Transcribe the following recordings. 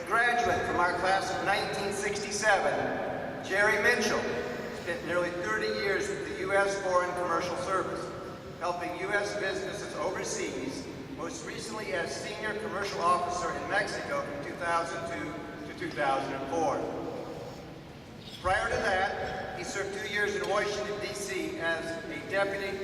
graduate from our class of 1967, Jerry Mitchell, spent nearly 30 years with the U.S. Foreign Commercial Service, helping U.S. businesses overseas, most recently as Senior Commercial Officer in Mexico from 2002 to 2004. Prior to that, he served 2 years in Washington, D.C. as a Deputy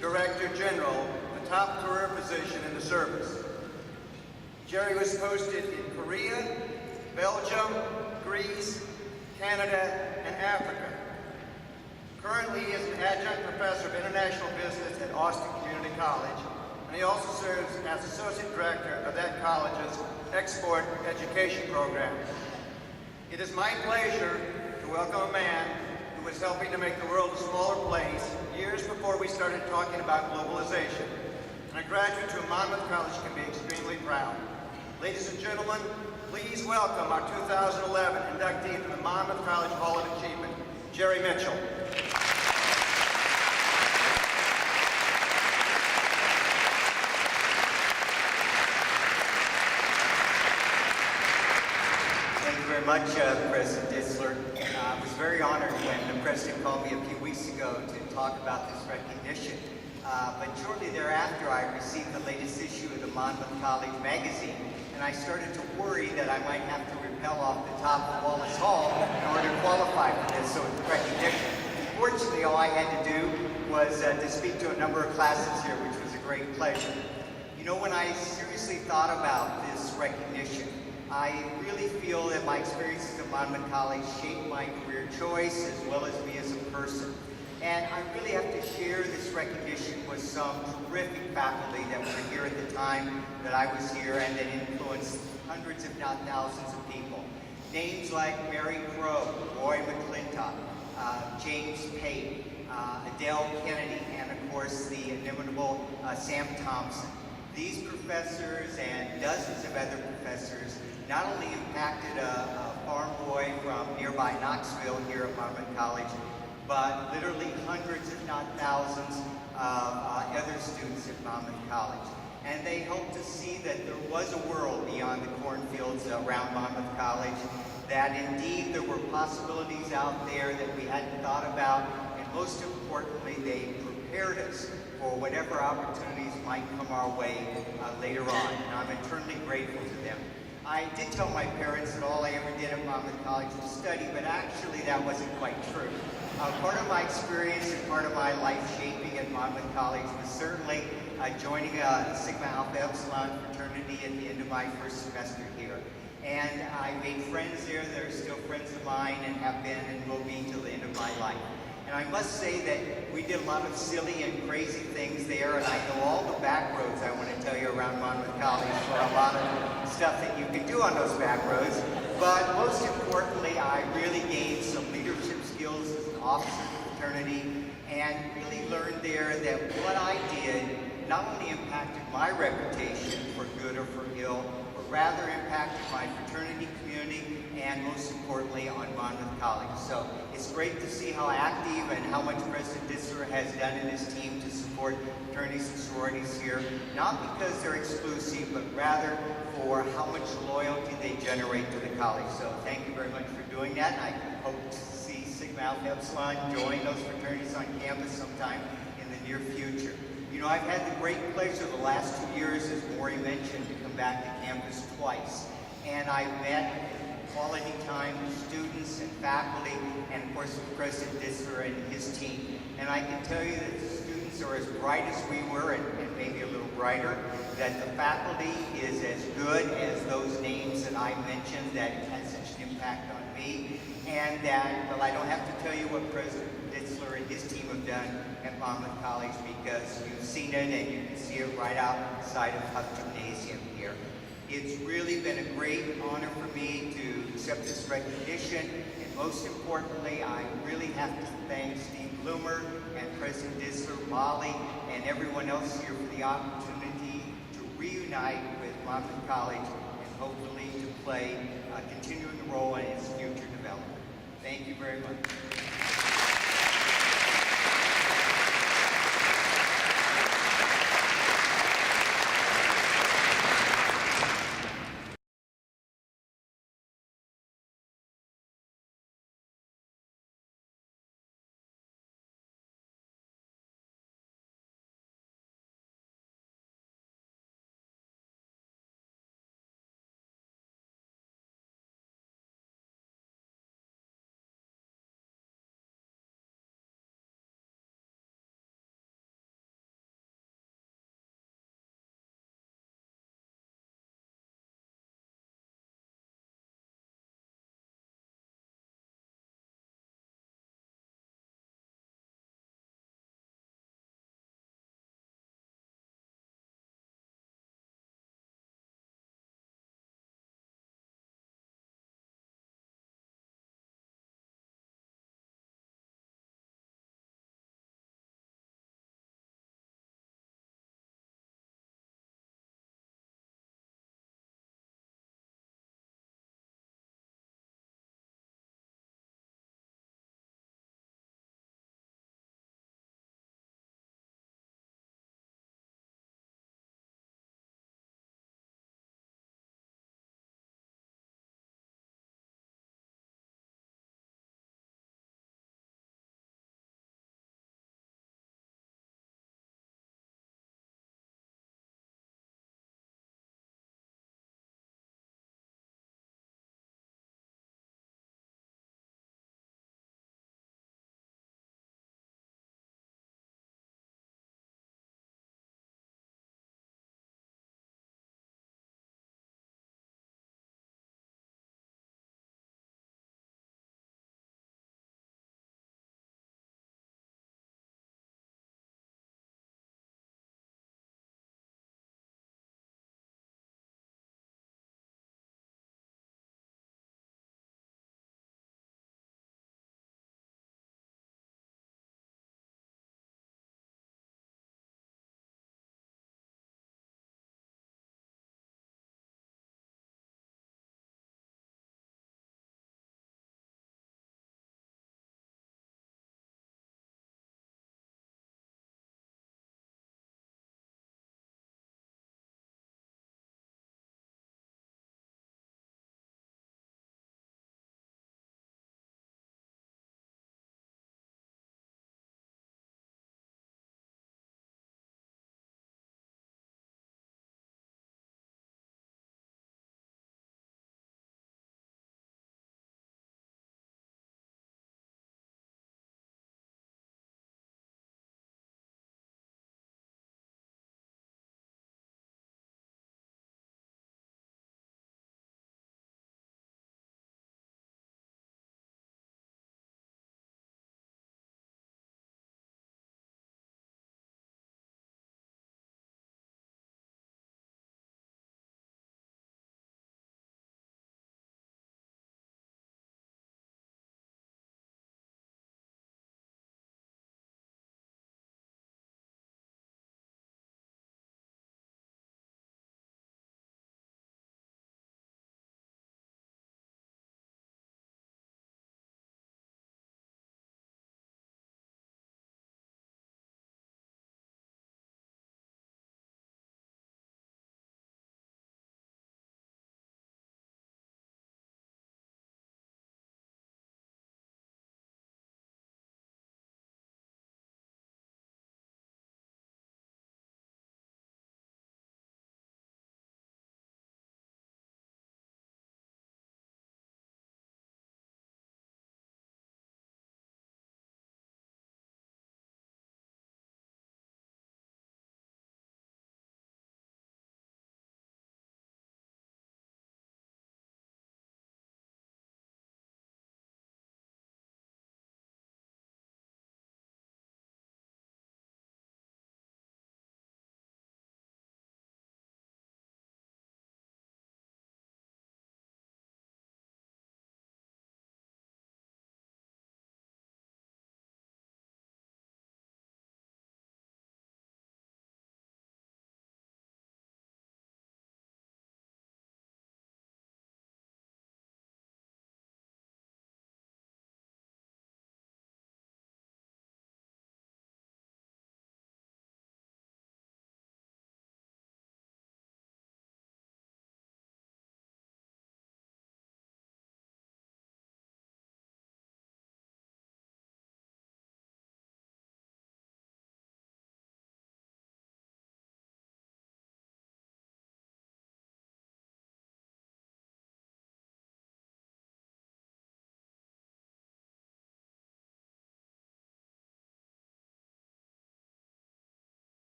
Director General, the top career position in the service. Jerry was posted in Korea, Belgium, Greece, Canada, and Africa. Currently, he is an adjunct professor of international business at Austin Community College, and he also serves as associate director of that college's export education program. It is my pleasure to welcome a man who was helping to make the world a smaller place years before we started talking about globalization, and a graduate to Monmouth College can be extremely proud. Ladies and gentlemen, please welcome our 2011 inductee from the Monmouth College Hall of Achievement, Jerry Mitchell. Thank you very much, President Ditzler. I was very honored when the President called me a few weeks ago to talk about this recognition. But shortly thereafter, I received the latest issue of the Monmouth College magazine, and I started to worry that I might have to rappel off the top of Wallace Hall in order to qualify for this recognition. Fortunately, all I had to do was to speak to a number of classes here, which was a great pleasure. You know, when I seriously thought about this recognition, I really feel that my experiences at Monmouth College shaped my career choice as well as me as a person. And I really have to share this recognition with some terrific faculty that were here at the time that I was here and that influenced hundreds if not thousands of people. Names like Mary Crow, Roy McClintock, James Pate, Adele Kennedy, and of course the inimitable Sam Thompson. These professors and dozens of other professors not only impacted a farm boy from nearby Knoxville here at Monmouth College, but literally hundreds, if not thousands, of other students at Monmouth College. And they helped to see that there was a world beyond the cornfields around Monmouth College, that indeed there were possibilities out there that we hadn't thought about, and most importantly, they prepared us for whatever opportunities might come our way later on. And I'm eternally grateful to them. I did tell my parents that all I ever did at Monmouth College was study, but actually that wasn't quite true. Part of my experience and part of my life shaping at Monmouth College was certainly joining Sigma Alpha Epsilon fraternity at the end of my first semester here. And I made friends there that are still friends of mine and have been and will be till the end of my life. And I must say that we did a lot of silly and crazy things there, and I know all the back roads I want to tell you around Monmouth College for a lot of stuff that you can do on those back roads. But most importantly, I really gained some leadership skills as an officer of the fraternity, and really learned there that what I did not only impacted my reputation for good or for ill, but rather impacted my fraternity community and most importantly on Monmouth College. So it's great to see how active and how much President Ditzler has done in his team to support fraternities and sororities here, not because they're exclusive, but rather for how much loyalty they generate to the college. So thank you very much for doing that, and I hope to see Sigma Alpha Epsilon join those fraternities on campus sometime in the near future. You know, I've had the great pleasure the last 2 years, as Maury mentioned, to come back to campus twice. And I've met quality time with students and faculty, and of course with President Ditzler and his team. And I can tell you that the students are as bright as we were, and maybe a little brighter, that the faculty is as good as those names that I mentioned that had such an impact on me, and that, well, I don't have to tell you what President Ditzler and his team have done at Monmouth College, because you've seen it and you can see it right outside of Huff Gymnasium here. It's really been a great honor for me to accept this recognition, and most importantly, I really have to thank Steve Bloomer and President Ditzler, Molly, and everyone else here for the opportunity to reunite with Monmouth College and hopefully to play a continuing role in its future development. Thank you very much.